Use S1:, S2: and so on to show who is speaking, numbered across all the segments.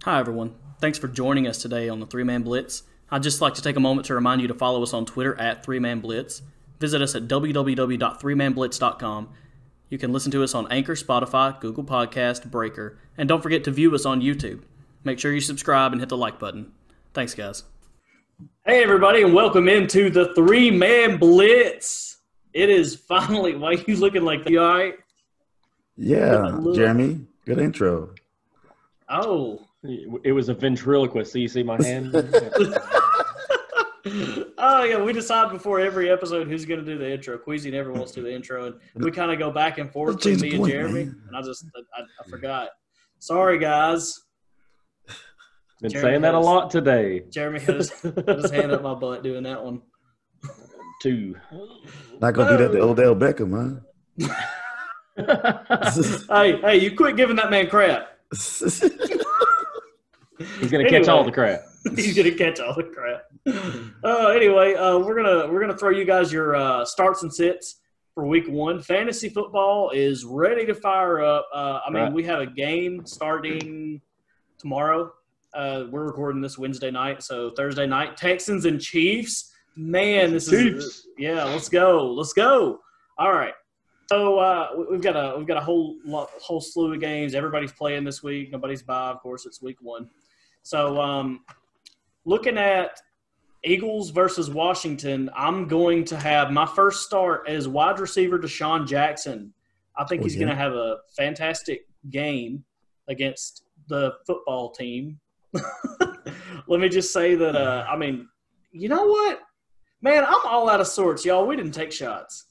S1: Hi, everyone. Thanks for joining us today on the Three Man Blitz. I'd just like to take a moment to remind you to follow us on Twitter at Three Man Blitz. Visit us at www.threemanblitz.com. You can listen to us on Anchor, Spotify, Google Podcast, Breaker, and don't forget to view us on YouTube. Make sure you subscribe and hit the like button. Thanks, guys. Hey, everybody, and welcome into the Three Man Blitz. It is finally, why are you looking like that? You all right?
S2: Yeah, Jeremy, good intro.
S1: Oh.
S3: It was a ventriloquist. So you see my hand?
S1: Oh, yeah, we decide before every episode who's going to do the intro. Queasy never wants to do the intro, and we kind of go back and forth between me and Jeremy, and I forgot. Sorry, guys.
S3: Been saying that a lot today.
S1: Jeremy had his hand up my butt doing that one.
S3: Two.
S2: Not going to do that to Odell Beckham,
S1: huh? Hey, you quit giving that man crap.
S3: He's gonna catch all the crap.
S1: He's gonna catch all the crap. Anyway, we're gonna throw you guys your starts and sits for week 1. Fantasy football is ready to fire up. We have a game starting tomorrow. We're recording this Wednesday night, so Thursday night, Texans and Chiefs. Man, this is let's go. All right. So we've got a whole slew of games. Everybody's playing this week. Nobody's bye. Of course, it's week 1. So looking at Eagles versus Washington, I'm going to have my first start as wide receiver DeSean Jackson. I think he's going to have a fantastic game against the football team. Let me just say that, you know what? Man, I'm all out of sorts, y'all. We didn't take shots.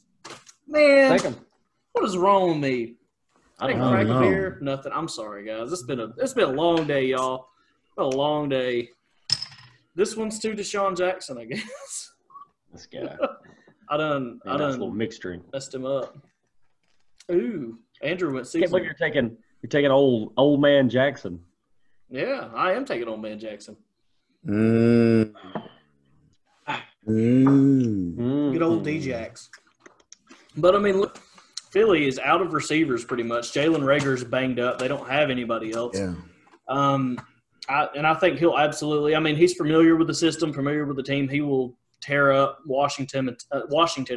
S1: Man.
S3: Take 'em.
S1: What is wrong with me? I didn't crack a beer. Nothing. I'm sorry, guys. It's been a long day, y'all. A long day. This one's to DeSean Jackson, I guess.
S3: This guy.
S1: I done
S3: a little mixturing.
S1: Messed him up. Ooh, Andrew went season.
S3: Can't believe you're taking old man Jackson.
S1: Yeah, I am taking old man Jackson.
S2: Mm.
S1: Good old D-Jacks. But look. Philly is out of receivers pretty much. Jalen Reagor's banged up. They don't have anybody else.
S2: Yeah.
S1: I think he'll absolutely – he's familiar with the system, familiar with the team. He will tear up Washington, a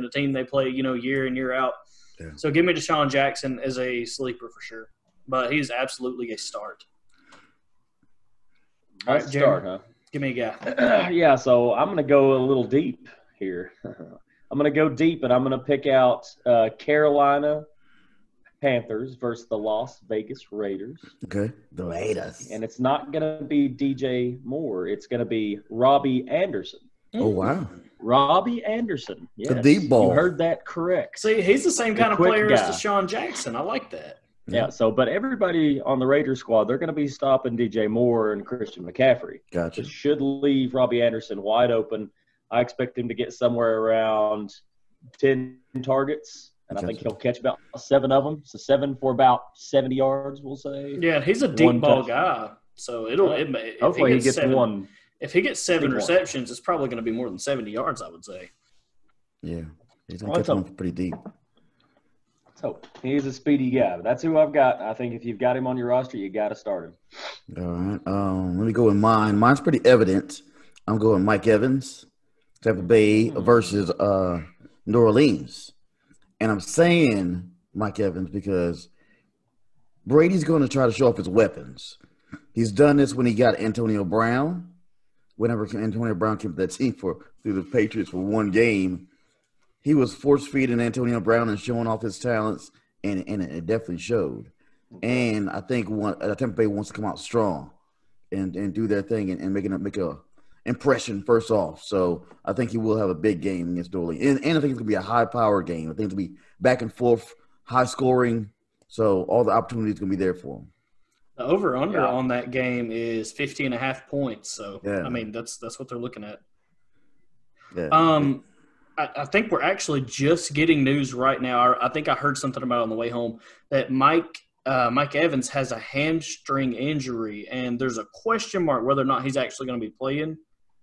S1: team they play, year in, year out.
S2: Yeah.
S1: So give me DeSean Jackson as a sleeper for sure. But he's absolutely a start. All right,
S3: start, huh?
S1: Give me a guy.
S3: Yeah, so I'm going to go a little deep here. I'm going to go deep, and I'm going to pick out Carolina Panthers versus the Las Vegas Raiders.
S2: Okay, the Raiders.
S3: And it's not going to be DJ Moore. It's going to be Robbie Anderson.
S2: Oh, wow.
S3: Robbie Anderson. Yes,
S2: the deep ball.
S3: You heard that correct.
S1: See, he's the same kind of player as DeSean Jackson. I like that.
S3: Yeah, but everybody on the Raiders squad, they're going to be stopping DJ Moore and Christian McCaffrey.
S2: Gotcha.
S3: Which should leave Robbie Anderson wide open. I expect him to get somewhere around 10 targets, and I think he'll catch about 7 of them. So 7 for about 70 yards, we'll say.
S1: Yeah, he's a deep ball guy. So
S3: hopefully he gets 1.
S1: If he gets 7 receptions, it's probably going to be more than 70 yards, I would say.
S2: Yeah, he's going to catch one pretty deep.
S3: So he's a speedy guy. That's who I've got. I think if you've got him on your roster, you got to start him.
S2: All right. Let me go with mine. Mine's pretty evident. I'm going Mike Evans. Tampa Bay versus New Orleans. And I'm saying Mike Evans because Brady's going to try to show off his weapons. He's done this when he got Antonio Brown. Whenever Antonio Brown came to that team through the Patriots for one game, he was force-feeding Antonio Brown and showing off his talents, and it definitely showed. And I think Tampa Bay wants to come out strong and do their thing and make a impression first off. So I think he will have a big game against New Orleans. And I think it's going to be a high-power game. I think it'll be back and forth, high-scoring. So all the opportunities going to be there for him.
S1: The over-under on that game is 50.5 points. So,
S2: yeah.
S1: That's what they're looking at.
S2: Yeah.
S1: I think we're actually just getting news right now. I think I heard something about it on the way home that Mike Evans has a hamstring injury, and there's a question mark whether or not he's actually going to be playing.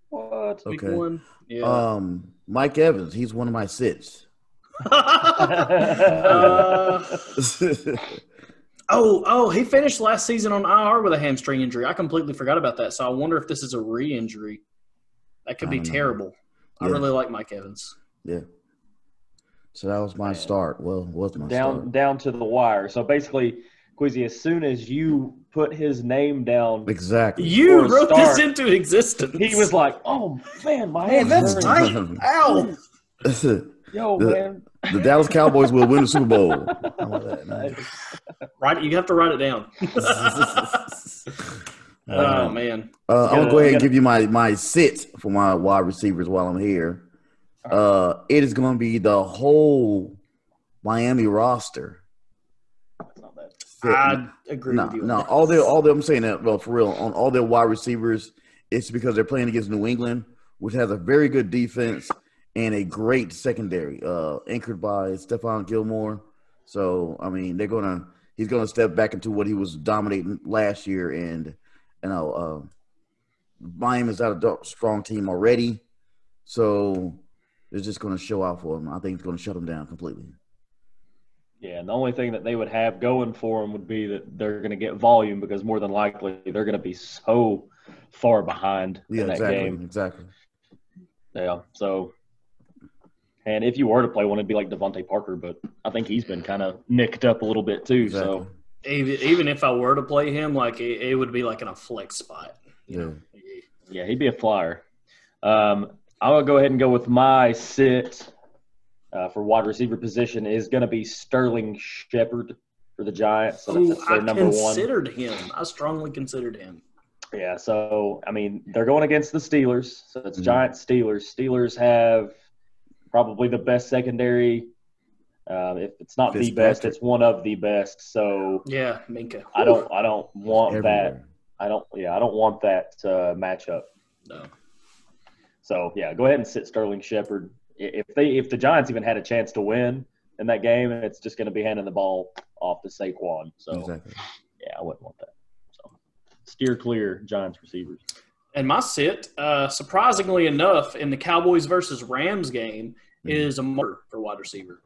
S3: What?
S1: Week 1? Yeah.
S2: Mike Evans, he's one of my sits.
S1: He finished last season on IR with a hamstring injury. I completely forgot about that. So I wonder if this is a re-injury. That could be terrible. Yeah. I really like Mike Evans.
S2: Yeah. So that was my start. Well, was my start.
S3: Down to the wire. So basically, Quizzy, as soon as you put his name down,
S2: exactly,
S1: you wrote this into existence.
S3: He was like, "Oh man, my
S1: hand that's tight." Ow!
S3: Yo, man.
S2: The Dallas Cowboys will win the Super Bowl. How about that?
S1: Nice. You have to write it down. Oh man!
S2: I'm gonna go ahead and give you my sit for my wide receivers while I'm here. It is going to be the whole Miami roster.
S3: That's not bad.
S1: I agree with you.
S2: No, all their I'm saying that for real on all their wide receivers. It's because they're playing against New England, which has a very good defense and a great secondary, anchored by Stephon Gilmore. So I mean, he's gonna step back into what he was dominating last year, and Miami's got a strong team already, so. It's just going to show out for him. I think it's going to shut him down completely.
S3: Yeah, and the only thing that they would have going for them would be that they're going to get volume because more than likely they're going to be so far behind in that game.
S2: Exactly.
S3: Yeah, so – and if you were to play one, it'd be like Devontae Parker, but I think he's been kind of nicked up a little bit too. Exactly. So
S1: even if I were to play him, like it would be like in a flex spot.
S2: Yeah.
S3: Yeah, he'd be a flyer. I'm going to go ahead and go with my sit for wide receiver position is going to be Sterling Shepard for the Giants. So that's their number one. I
S1: considered him. I strongly considered him.
S3: Yeah, so, I mean, they're going against the Steelers. So it's Giants-Steelers. Steelers have probably the best secondary. If it's not the best, it's one of the best. So
S1: yeah, Minka.
S3: I don't want that. I don't want that matchup.
S1: No.
S3: So, yeah, go ahead and sit Sterling Shepard. If the Giants even had a chance to win in that game, it's just going to be handing the ball off to Saquon. So,
S2: exactly.
S3: Yeah, I wouldn't want that. So, steer clear, Giants receivers.
S1: And my sit, surprisingly enough, in the Cowboys versus Rams game, is a marker for wide receiver.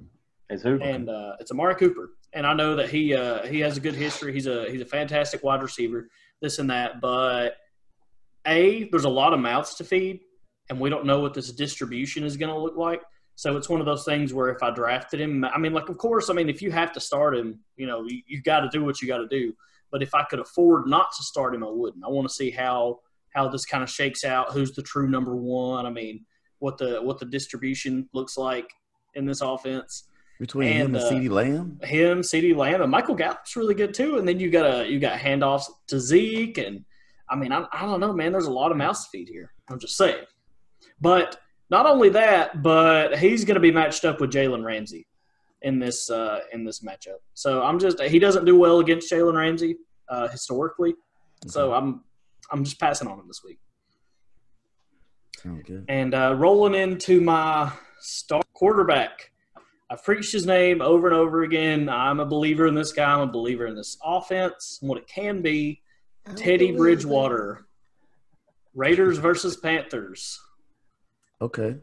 S3: Is who?
S1: And it's Amari Cooper. And I know that he has a good history. He's a fantastic wide receiver, this and that. But, there's a lot of mouths to feed. And we don't know what this distribution is going to look like. So it's one of those things where if I drafted him, I mean, like, of course, I mean, if you have to start him, you got to do what you got to do. But if I could afford not to start him, I wouldn't. I want to see how this kind of shakes out, who's the true number one. I mean, what the distribution looks like in this offense.
S2: Between him and CeeDee Lamb?
S1: CeeDee Lamb, and Michael Gallup's really good too. And then you got handoffs to Zeke. And, I mean, I don't know, man. There's a lot of mouths to feed here. I'm just saying. But not only that, but he's going to be matched up with Jalen Ramsey in this matchup. So he doesn't do well against Jalen Ramsey historically. Okay. So I'm just passing on him this week.
S2: Sounds good.
S1: And rolling into my star quarterback, I've preached his name over and over again. I'm a believer in this guy. I'm a believer in this offense and what it can be. Teddy Bridgewater, Raiders versus Panthers.
S2: Okay.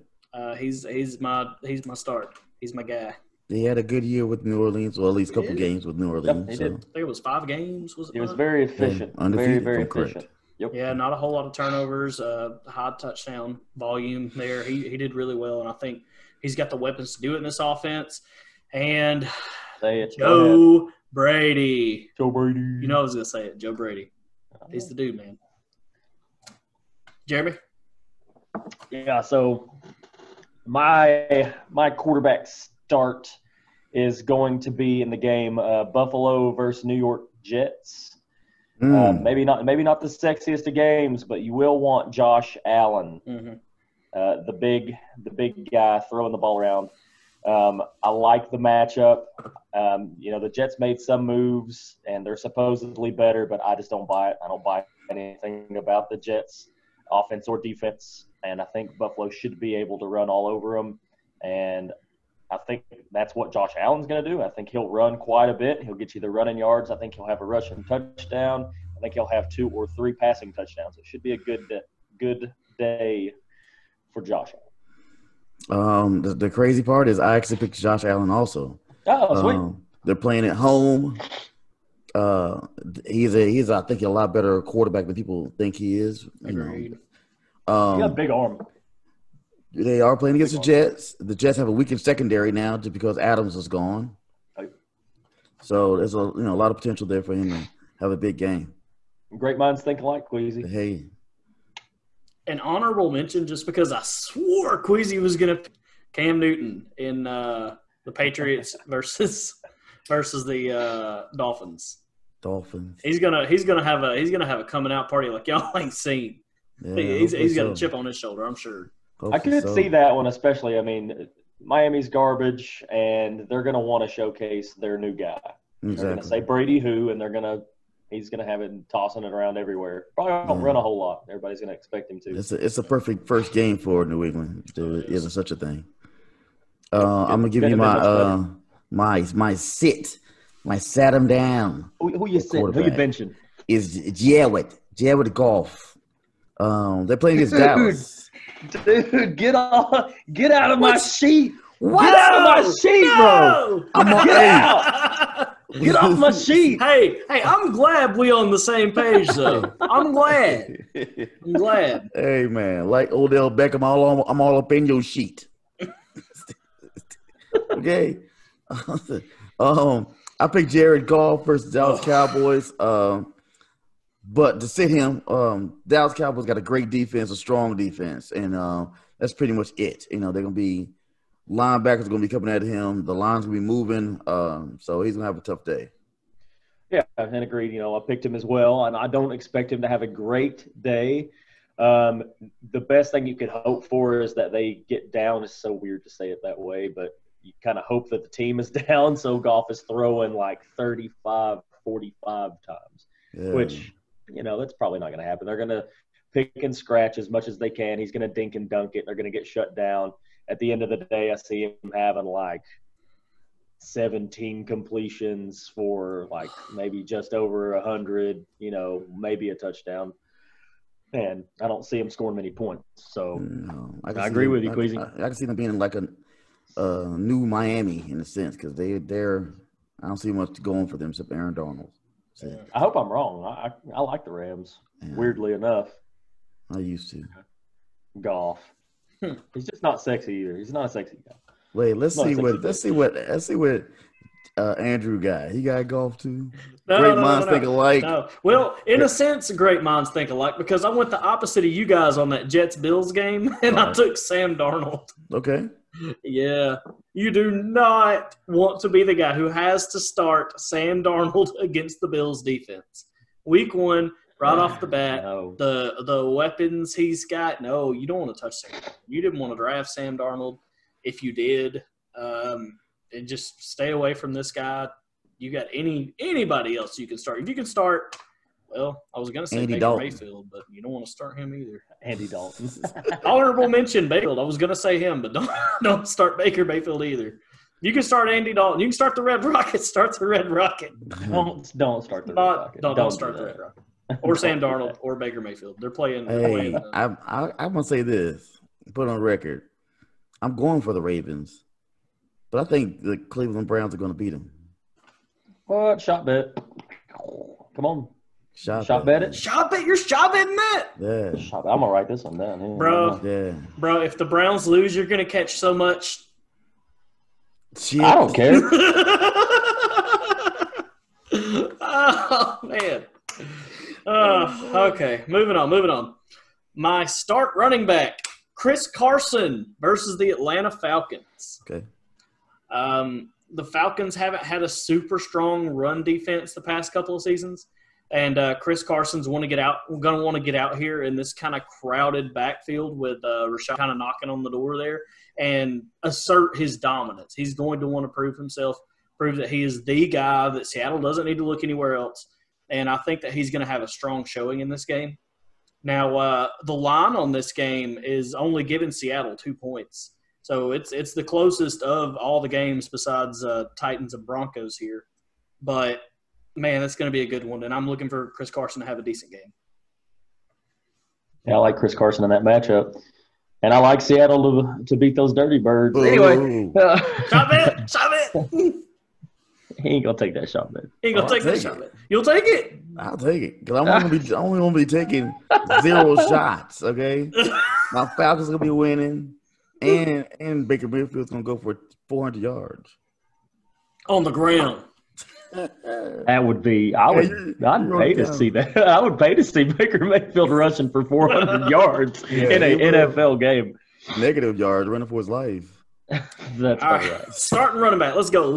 S1: He's my start. He's my guy.
S2: He had a good year with New Orleans, or at least a couple games with New Orleans.
S3: Yep, he did.
S1: I think it was 5 games.
S3: He was very efficient.
S2: Yeah, undefeated,
S3: very efficient.
S1: Yep. Yeah, not a whole lot of turnovers. High touchdown volume there. He did really well, and I think he's got the weapons to do it in this offense. And Joe Brady.
S3: Joe Brady.
S1: You know I was gonna say it. Joe Brady. He's the dude, man. Jeremy.
S3: Yeah, so my quarterback start is going to be in the game Buffalo versus New York Jets. Maybe not the sexiest of games, but you will want Josh Allen, the big guy throwing the ball around. I like the matchup. The Jets made some moves, and they're supposedly better, but I just don't buy it. I don't buy anything about the Jets, offense or defense. And I think Buffalo should be able to run all over them. And I think that's what Josh Allen's going to do. I think he'll run quite a bit. He'll get you the running yards. I think he'll have a rushing touchdown. I think he'll have 2 or 3 passing touchdowns. It should be a good day for Josh
S2: Allen. The crazy part is I actually picked Josh Allen also.
S3: Oh, sweet.
S2: They're playing at home. He's I think a lot better quarterback than people think he is.
S1: Agreed.
S3: He got a big arm.
S2: They are playing against the Jets. The Jets have a weakened secondary now just because Adams is gone. So there's a lot of potential there for him to have a big game.
S3: Great minds think alike, Queasy.
S2: Hey.
S1: An honorable mention just because I swore Queasy was going to Cam Newton in the Patriots versus the Dolphins. He's gonna have a coming out party like y'all ain't seen. Yeah, he's got a chip on his shoulder, I'm sure.
S3: I could see that one, especially. I mean, Miami's garbage, and they're going to want to showcase their new guy. Exactly. They're going to say Brady who, and he's going to have it tossing it around everywhere. Probably won't run a whole lot. Everybody's going to expect him to.
S2: It's a perfect first game for New England. There isn't such a thing. I'm going to give you my sit. My sat him down.
S3: Who you sitting? Who you benching?
S2: Is Jared Goff. They're playing against Dallas.
S3: Dude, get out of my sheet.
S2: What?
S3: Get out of my sheet, bro. Get off my sheet.
S1: Hey, I'm glad we on the same page, though. I'm glad.
S2: Hey, man, like Odell Beckham, I'm all up in your sheet. Okay. I picked Jared Goff versus Dallas Cowboys. But to sit him, Dallas Cowboys got a great defense, a strong defense, and that's pretty much it. They're going to be linebackers going to be coming at him. The line's going to be moving, so he's going to have a tough day.
S3: Yeah, and agreed. I picked him as well, and I don't expect him to have a great day. The best thing you could hope for is that they get down. It's so weird to say it that way, but you kind of hope that the team is down, so Goff is throwing like 35, 45 times, which – that's probably not going to happen. They're going to pick and scratch as much as they can. He's going to dink and dunk it. They're going to get shut down. At the end of the day, I see him having like 17 completions for like maybe just over 100, maybe a touchdown. And I don't see him scoring many points. So I agree with you, Queasy.
S2: I can see them being like a new Miami in a sense because they're I don't see much going for them except Aaron Donald.
S3: I hope I'm wrong. I like the Rams, weirdly enough.
S2: I used to.
S3: Goff. He's just not sexy either. He's not a sexy guy.
S2: Wait, let's see what Andrew got. He got Goff too. Great minds think alike.
S1: No. Well, in a sense, great minds think alike because I went the opposite of you guys on that Jets-Bills game, and I took Sam Darnold.
S2: Okay.
S1: Yeah. You do not want to be the guy who has to start Sam Darnold against the Bills defense. Week 1, right off the bat, the weapons he's got, no, you don't want to touch Sam Darnold. You didn't want to draft Sam Darnold. If you did, and just stay away from this guy. You got anybody else you can start. If you can start, well, I was going to say
S2: Andy
S1: Baker
S2: Dalton.
S1: Mayfield, but you don't want to start him either.
S3: Andy Dalton.
S1: Honorable mention Mayfield. I was going to say him, but don't start Baker Mayfield either. You can start Andy Dalton. You can start the Red Rocket. Start the Red Rocket.
S3: Don't start the Red Rocket.
S1: Don't start the Red Rocket. Or Sam Darnold or Baker Mayfield. They're playing.
S2: Hey, I'm going to say this. Put on record. I'm going for the Ravens, but I think the Cleveland Browns are going to beat them.
S3: What? Shot bet. Come on. Shot bet it.
S1: Shot bet. You're shot betting that.
S2: Yeah.
S3: I'm going to write this one down here.
S1: Bro, if the Browns lose, you're going to catch so much.
S2: Shit.
S3: I don't care.
S1: Oh, man. Okay. Moving on. My start running back, Chris Carson versus the Atlanta Falcons.
S2: Okay.
S1: The Falcons haven't had a super strong run defense the past couple of seasons. And Chris Carson's going to want to get out here in this kind of crowded backfield with Rashad kind of knocking on the door there and assert his dominance. He's going to want to prove himself, prove that he is the guy, that Seattle doesn't need to look anywhere else. And I think that he's going to have a strong showing in this game. Now, the line on this game is only giving Seattle 2 points. So it's the closest of all the games besides Titans and Broncos here. But, man, that's going to be a good one. And I'm looking for Chris Carson to have a decent game.
S3: Yeah, I like Chris Carson in that matchup. And I like Seattle to beat those Dirty Birds.
S2: Ooh.
S3: Anyway.
S1: Stop it!
S3: He ain't gonna take that shot, man.
S1: He ain't gonna
S2: I'll
S1: take that
S2: take
S1: shot.
S2: it.
S1: Man. You'll take it.
S2: I'll take it because I'm only gonna be taking 0 shots. Okay, my Falcons gonna be winning, and Baker Mayfield's gonna go for 400 yards
S1: On the ground.
S3: That would be. I'd
S2: you're
S3: pay to
S2: down.
S3: see that. I would pay to see Baker Mayfield rushing for 400 yards in an NFL game.
S2: Negative yards, running for his life.
S3: That's
S1: All
S3: about
S1: right.
S3: right.
S1: Starting running back. Let's go.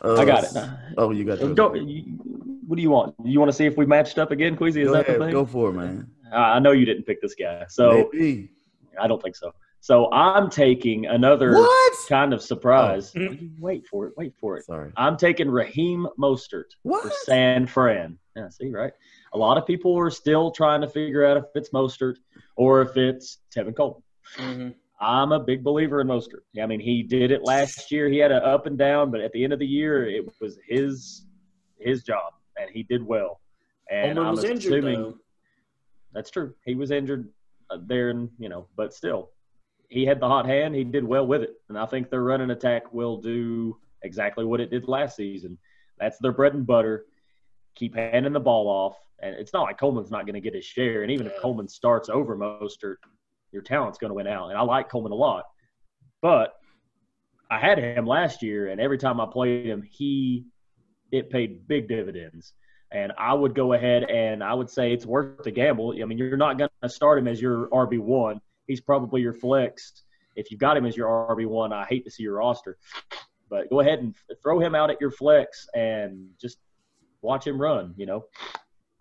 S3: I got it.
S2: Oh, you got yours.
S3: What do you want? You want to see if we matched up again, Queasy? Is
S2: Go
S3: that the
S2: ahead,
S3: thing?
S2: go for it, man.
S3: I know you didn't pick this guy, so
S2: Maybe.
S3: I don't think so. So I'm taking another
S2: What?
S3: kind of surprise.
S1: Oh.
S3: Wait for it.
S2: Sorry.
S3: I'm taking Raheem Mostert
S2: What?
S3: for San Fran. Yeah, see, right? A lot of people are still trying to figure out if it's Mostert or if it's Tevin Coleman.
S1: Mm-hmm.
S3: I'm a big believer in Mostert. I mean, he did it last year. He had an up and down, but at the end of the year, it was his job, and he did well. And
S1: Coleman
S3: I'm
S1: was injured,
S3: assuming
S1: though.
S3: that's true. He was injured there, and but still, he had the hot hand. He did well with it, and I think their running attack will do exactly what it did last season. That's their bread and butter. Keep handing the ball off, and it's not like Coleman's not going to get his share. And even if Coleman starts over Mostert, your talent's going to win out. And I like Coleman a lot, but I had him last year, and every time I played him, it paid big dividends. And I would go ahead and I would say it's worth the gamble. I mean, you're not going to start him as your RB1. He's probably your flex. If you got him as your RB1, I hate to see your roster. But go ahead and throw him out at your flex and just watch him run, I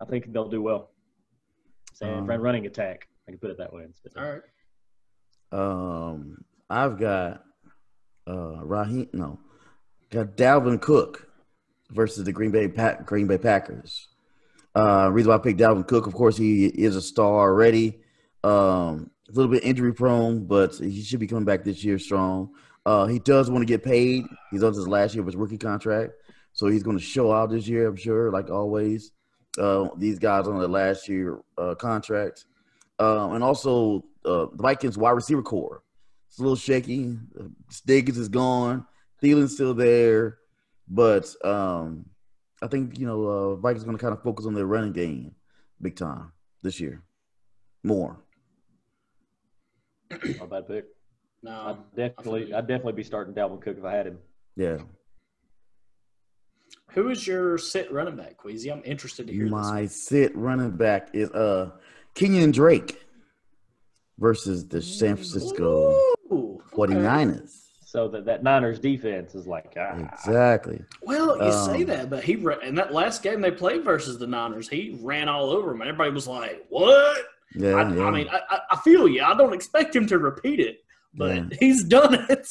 S3: think they'll do well. San Fran running attack. I can put it that way instead.
S1: All right.
S2: I've got got Dalvin Cook versus the Green Bay Packers. Reason why I picked Dalvin Cook, of course, he is a star already. A little bit injury prone, but he should be coming back this year strong. He does want to get paid. He's on his last year of his rookie contract, so he's going to show out this year, I'm sure, like always. These guys on their last year contract. And also the Vikings wide receiver core. It's a little shaky. Stiggins is gone. Thielen's still there. But I think, Vikings are going to kind of focus on their running game big time this year. More.
S3: Not a bad pick.
S1: No,
S3: I'd definitely be starting Dalvin Cook if I had him.
S2: Yeah.
S1: Who is your sit running back, Queasy? I'm interested to hear
S2: My sit running back is Kenyon Drake versus the San Francisco
S1: Ooh,
S2: 49ers.
S3: So that Niners defense is like,
S2: Exactly.
S1: Well, you say that, but in that last game they played versus the Niners, he ran all over them. Everybody was like, "What?"
S2: Yeah,
S1: I mean, I feel you. I don't expect him to repeat it, but he's done it.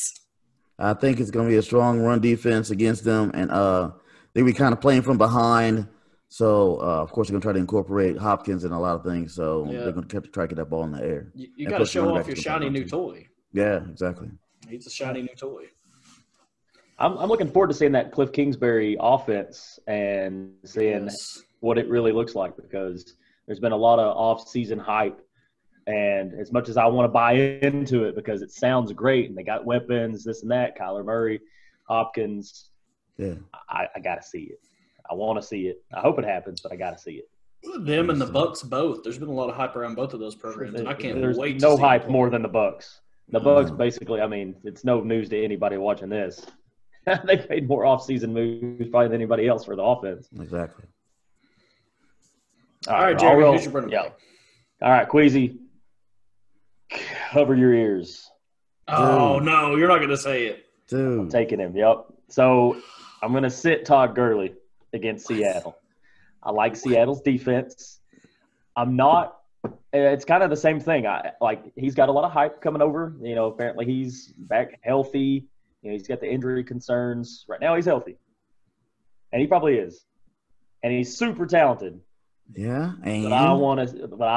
S2: I think it's going to be a strong run defense against them, and they be kind of playing from behind. So, of course, they're going to try to incorporate Hopkins in a lot of things. So they're going to try to get that ball in the air.
S1: You got to show off your shiny new toy.
S2: Yeah, exactly.
S1: He's a shiny new toy.
S3: I'm looking forward to seeing that Cliff Kingsbury offense and seeing what it really looks like, because there's been a lot of off-season hype. And as much as I want to buy into it because it sounds great and they got weapons, this and that, Kyler Murray, Hopkins, I got to see it. I want to see it. I hope it happens, but I got to see it.
S1: Them and the Bucks both. There's been a lot of hype around both of those programs, and I can't wait to
S3: no
S1: see
S3: hype
S1: them.
S3: more than the Bucks. The Bucks basically, I mean, it's no news to anybody watching this. They made more off-season moves probably than anybody else for the offense.
S2: Exactly.
S1: All right, Jeremy, who's your running back?
S3: All right, Queasy, cover your ears.
S1: Oh, no, you're not going to say it.
S2: Dude.
S3: I'm taking him, yep. So I'm going to sit Todd Gurley against Seattle. I like Seattle's defense. I'm not – it's kind of the same thing. He's got a lot of hype coming over. Apparently he's back healthy. He's got the injury concerns. Right now he's healthy. And he probably is. And he's super talented.
S2: Yeah, and
S3: But I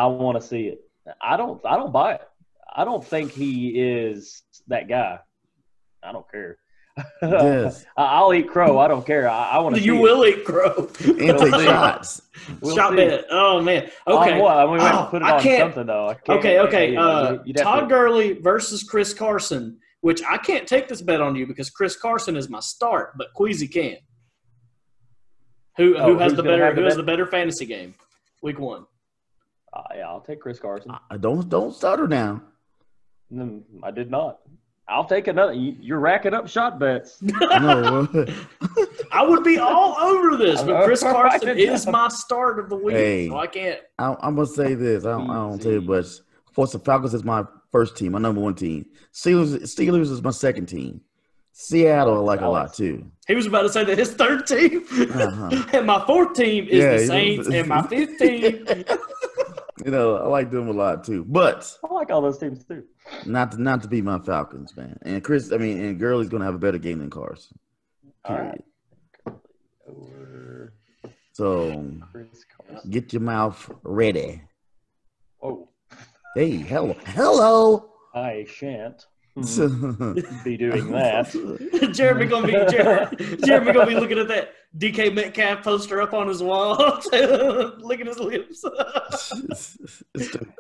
S3: want to see it. I don't buy it. I don't think he is that guy. I don't care.
S2: Yes.
S3: I'll eat crow. I don't care. I want to.
S1: You will eat crow.
S2: and take shots.
S1: Shot bet. Oh man. Okay.
S3: What? I mean, we have to put it on something though. I can't,
S1: Okay.
S3: You'd have
S1: Todd
S3: to-
S1: Gurley versus Chris Carson, which I can't take this bet on you because Chris Carson is my start, but Queasy can. Who has
S3: who's
S1: the
S3: gonna
S1: better
S3: have
S1: who has the better fantasy game? Week 1.
S3: Yeah, I'll take Chris Carson.
S2: Don't stutter now.
S3: I did not. I'll take another. You're racking up shot bets.
S2: No.
S1: I would be all over this, but Chris Carson
S3: Right.
S1: is my start of the week,
S2: Hey.
S1: so I can't.
S2: I'm gonna say this. I don't tell you
S3: Easy.
S2: much. Of course, the Falcons is my first team, my number 1 team. Steelers is my second team. Seattle I like a lot too.
S1: He was about to say that his third team,
S2: Uh-huh.
S1: and my fourth team is
S2: Yeah,
S1: the Saints, and my fifth team.
S2: You know, I like them a lot too, but
S3: I like all those teams too.
S2: not to be my Falcons, man. And and Gurley's gonna have a better game than Carson.
S3: All
S2: Period.
S3: right. Over
S2: So
S3: Chris Carson.
S2: get your mouth ready.
S3: Oh,
S2: Hey, hello.
S3: I shan't
S2: Mm-hmm.
S3: be doing that.
S1: Jeremy gonna be looking at that DK Metcalf poster up on his wall, licking his lips.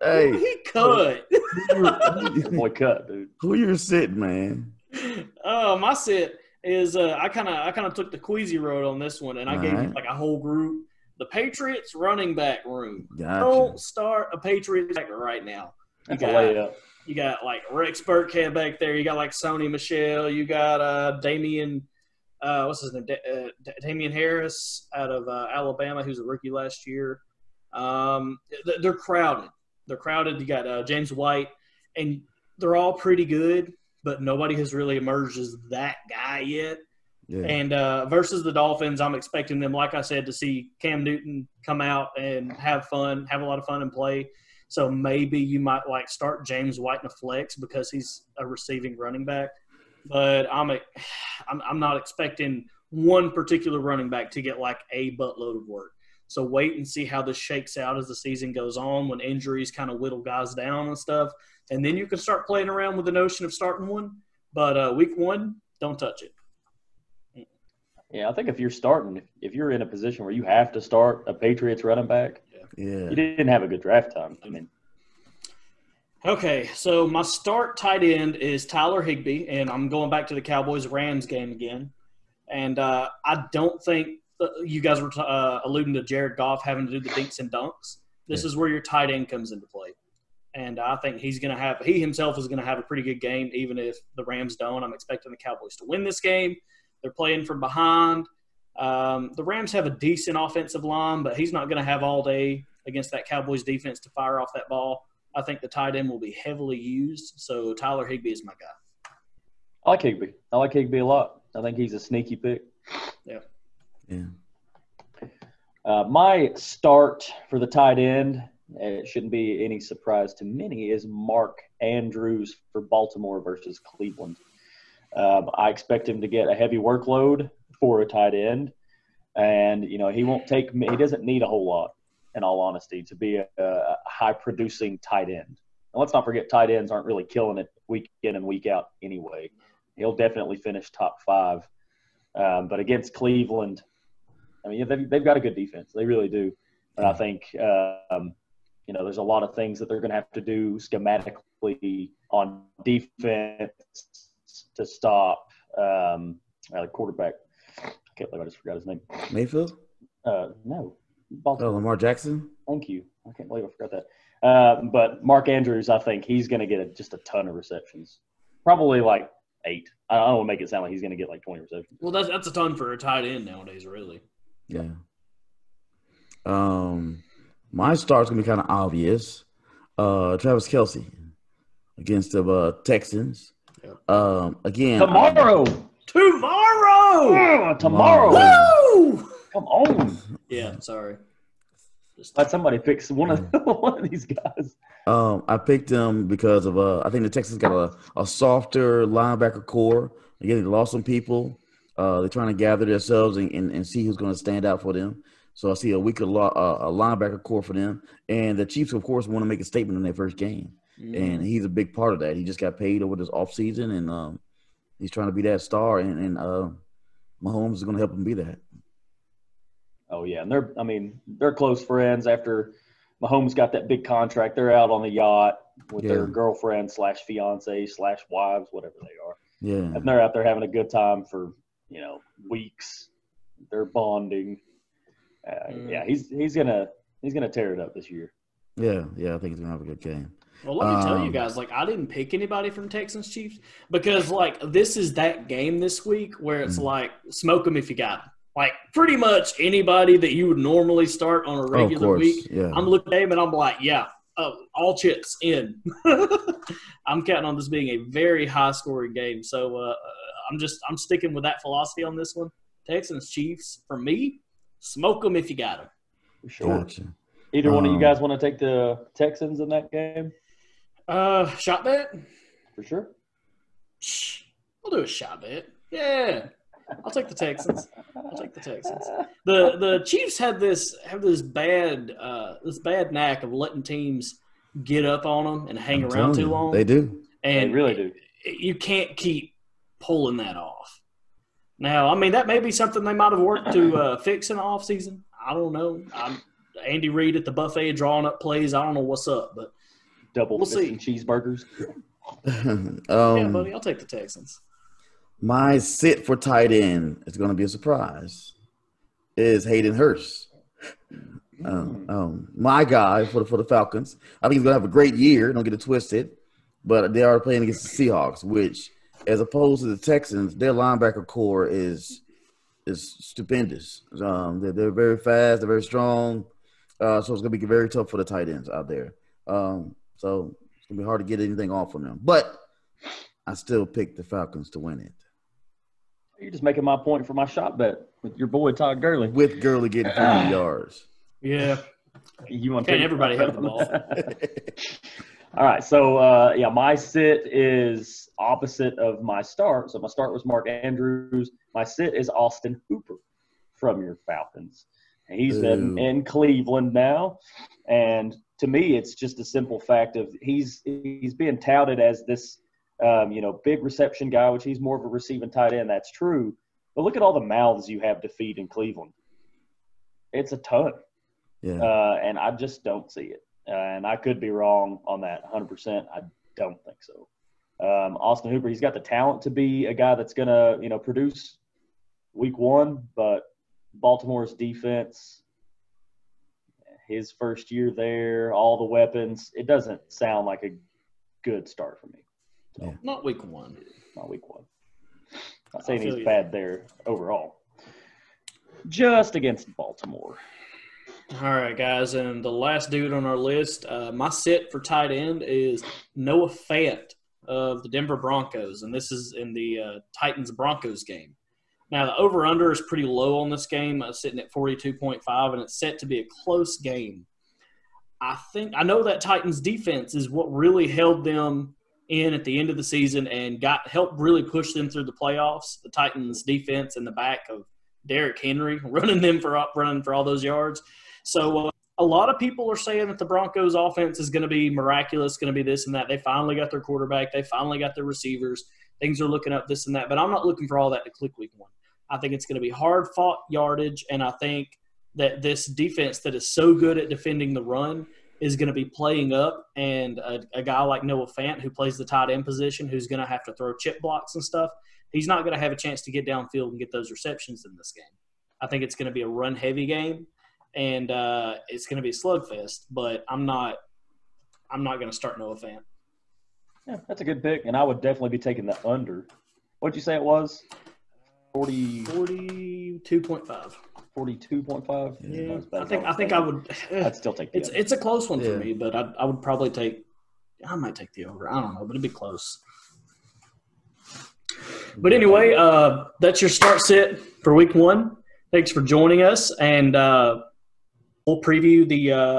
S2: Hey,
S1: He cut.
S3: Boy, cut, dude.
S2: who you're sitting, man?
S1: My sit is I kind of took the queasy road on this one, and I gave you
S2: Alright.
S1: like a whole group. The Patriots running back room.
S2: Gotcha.
S1: Don't start a Patriots back right now.
S3: That's a layup.
S1: You got like Rex Burkhead back there. You got like Sony Michelle. You got Damian, what's his name? Damian Harris out of Alabama, who's a rookie last year. They're crowded. They're crowded. You got James White, and they're all pretty good, but nobody has really emerged as that guy yet.
S2: Yeah.
S1: And versus the Dolphins, I'm expecting them, like I said, to see Cam Newton come out and have a lot of fun and play. So maybe you might like start James White in a flex because he's a receiving running back. But I'm not expecting one particular running back to get like a buttload of work. So wait and see how this shakes out as the season goes on, when injuries kind of whittle guys down and stuff. And then you can start playing around with the notion of starting one. But week 1, don't touch it.
S3: Yeah, I think if you're in a position where you have to start a Patriots running back,
S2: Yeah.
S3: you didn't have a good draft time. I mean,
S1: Okay, so my start tight end is Tyler Higbee, and I'm going back to the Cowboys-Rams game again. And I don't think you guys were alluding to Jared Goff having to do the dinks and dunks. This is where your tight end comes into play. And I think he himself is going to have a pretty good game, even if the Rams don't. I'm expecting the Cowboys to win this game. They're playing from behind. The Rams have a decent offensive line, but he's not going to have all day against that Cowboys defense to fire off that ball. I think the tight end will be heavily used, so Tyler Higbee is my guy.
S3: I like Higbee. I like Higbee a lot. I think he's a sneaky pick.
S1: Yeah.
S3: My start for the tight end, it shouldn't be any surprise to many, is Mark Andrews for Baltimore versus Cleveland. I expect him to get a heavy workload for a tight end, and he doesn't need a whole lot, in all honesty, to be a high-producing tight end. And let's not forget, tight ends aren't really killing it week in and week out anyway. He'll definitely finish top 5. But against Cleveland, I mean, they've got a good defense. They really do. And I think, there's a lot of things that they're going to have to do schematically on defense to stop the quarterback. I can't believe I just forgot his name.
S2: Mayfield?
S3: No. Baltimore.
S2: Lamar Jackson?
S3: Thank you. I can't believe I forgot that. But Mark Andrews, I think he's going to get just a ton of receptions. Probably like 8. I don't want to make it sound like he's going to get like 20 receptions.
S1: Well, that's a ton for a tight end nowadays, really.
S2: Yeah. My start's going to be kind of obvious. Travis Kelce against the Texans.
S1: Yeah.
S2: Again.
S3: Tomorrow! Tomorrow!
S1: Woo!
S3: Come on!
S1: Yeah, sorry.
S3: Let somebody fix one of these guys.
S2: I picked him because of I think the Texans got a softer linebacker core. Again, they lost some people. They're trying to gather themselves and see who's going to stand out for them. So I see a weaker a linebacker core for them. And the Chiefs, of course, want to make a statement in their first game. Mm-hmm. And he's a big part of that. He just got paid over this offseason, and he's trying to be that star. And Mahomes is going to help him be that.
S3: Oh, yeah. And they're close friends. After Mahomes got that big contract, they're out on the yacht with their girlfriend / fiance / wives, whatever they are.
S2: Yeah.
S3: And they're out there having a good time for, weeks. They're bonding. Yeah, he's gonna tear it up this year.
S2: Yeah, I think he's gonna have a good game.
S1: Well, let me tell you guys, like, I didn't pick anybody from Texans Chiefs because, like, this is that game this week where it's like, smoke them if you got them. Like, pretty much anybody that you would normally start on a regular week, I'm looking at them and I'm like, yeah, all chips in. I'm counting on this being a very high-scoring game. So I'm sticking with that philosophy on this one. Texans Chiefs, for me, smoke them if you got them.
S3: For sure.
S2: Gotcha.
S3: Either one of you guys want to take the Texans in that game?
S1: Shot bet?
S3: For sure.
S1: I'll do a shot bet. Yeah. I'll take the Texans. The Chiefs have this bad knack of letting teams get up on them and hang around too long.
S2: They do.
S1: And
S3: they really do.
S1: You can't keep pulling that off. Now, I mean, that may be something they might have worked to fix in the offseason. I don't know. Andy Reid at the buffet drawing up plays. I don't know what's up, but
S3: we'll see. Cheeseburgers.
S1: Yeah, buddy, I'll take the Texans.
S2: My sit for tight end is going to be a surprise. Is Hayden Hurst. My guy for the Falcons. I think he's going to have a great year. Don't get it twisted. But they are playing against the Seahawks, which, as opposed to the Texans, their linebacker core is stupendous. They're very fast. They're very strong. So it's going to be very tough for the tight ends out there. So it's going to be hard to get anything off from them. But I still pick the Falcons to win it.
S3: You're just making my point for my shot bet with your boy Todd Gurley.
S2: With Gurley getting 50 yards.
S1: Yeah.
S3: You want
S1: Can't everybody have the ball.
S3: All right. So, my sit is opposite of my start. So my start was Mark Andrews. My sit is Austin Hooper from your Falcons. And he's in Cleveland now. And to me, it's just a simple fact of he's being touted as this, big reception guy, which he's more of a receiving tight end. That's true. But look at all the mouths you have to feed in Cleveland. It's a ton.
S2: Yeah.
S3: And I just don't see it. And I could be wrong on that 100%. I don't think so. Austin Hooper, he's got the talent to be a guy that's going to, produce week one, but Baltimore's defense, his first year there, all the weapons, it doesn't sound like a good start for me. So,
S2: yeah.
S1: Not week one.
S3: Not week one. Not saying he's bad there overall. Just against Baltimore.
S1: All right, guys, and the last dude on our list, my sit for tight end is Noah Fant of the Denver Broncos, and this is in the Titans-Broncos game. Now, the over-under is pretty low on this game, sitting at 42.5, and it's set to be a close game. I know that Titans defense is what really held them in at the end of the season and helped really push them through the playoffs. The Titans defense in the back of Derrick Henry running for all those yards. So a lot of people are saying that the Broncos offense is going to be miraculous, going to be this and that. They finally got their quarterback. They finally got their receivers. Things are looking up, this and that. But I'm not looking for all that to click week one. I think it's going to be hard-fought yardage, and I think that this defense that is so good at defending the run is going to be playing up, and a guy like Noah Fant who plays the tight end position who's going to have to throw chip blocks and stuff, he's not going to have a chance to get downfield and get those receptions in this game. I think it's going to be a run-heavy game, and it's going to be a slugfest, but I'm not going to start Noah Fant.
S3: Yeah, that's a good pick, and I would definitely be taking the under. What'd you say it was?
S1: 42.5.
S3: 42.5?
S1: Yeah, I think I would.
S3: I'd still take the under.
S1: It's a close one for me, but I would probably I might take the over. I don't know, but it'd be close. But anyway, that's your start sit for week one. Thanks for joining us, and we'll preview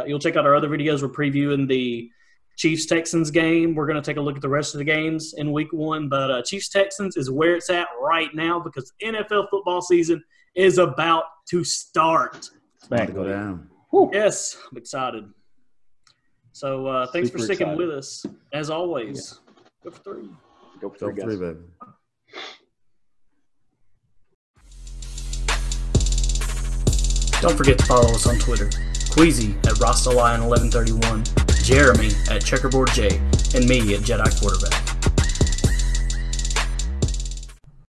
S1: you'll check out our other videos. We're previewing the Chiefs-Texans game. We're going to take a look at the rest of the games in week one, but Chiefs-Texans is where it's at right now because NFL football season is about to start.
S2: It's about to go down.
S1: Woo. Yes, I'm excited. So thanks for sticking
S3: excited
S1: with us. As always, Go for three.
S3: Go for three,
S2: baby.
S1: Don't forget to follow us on Twitter. Queasy at RastaLion1131, Jeremy at Checkerboard J, and me at Jedi Quarterback.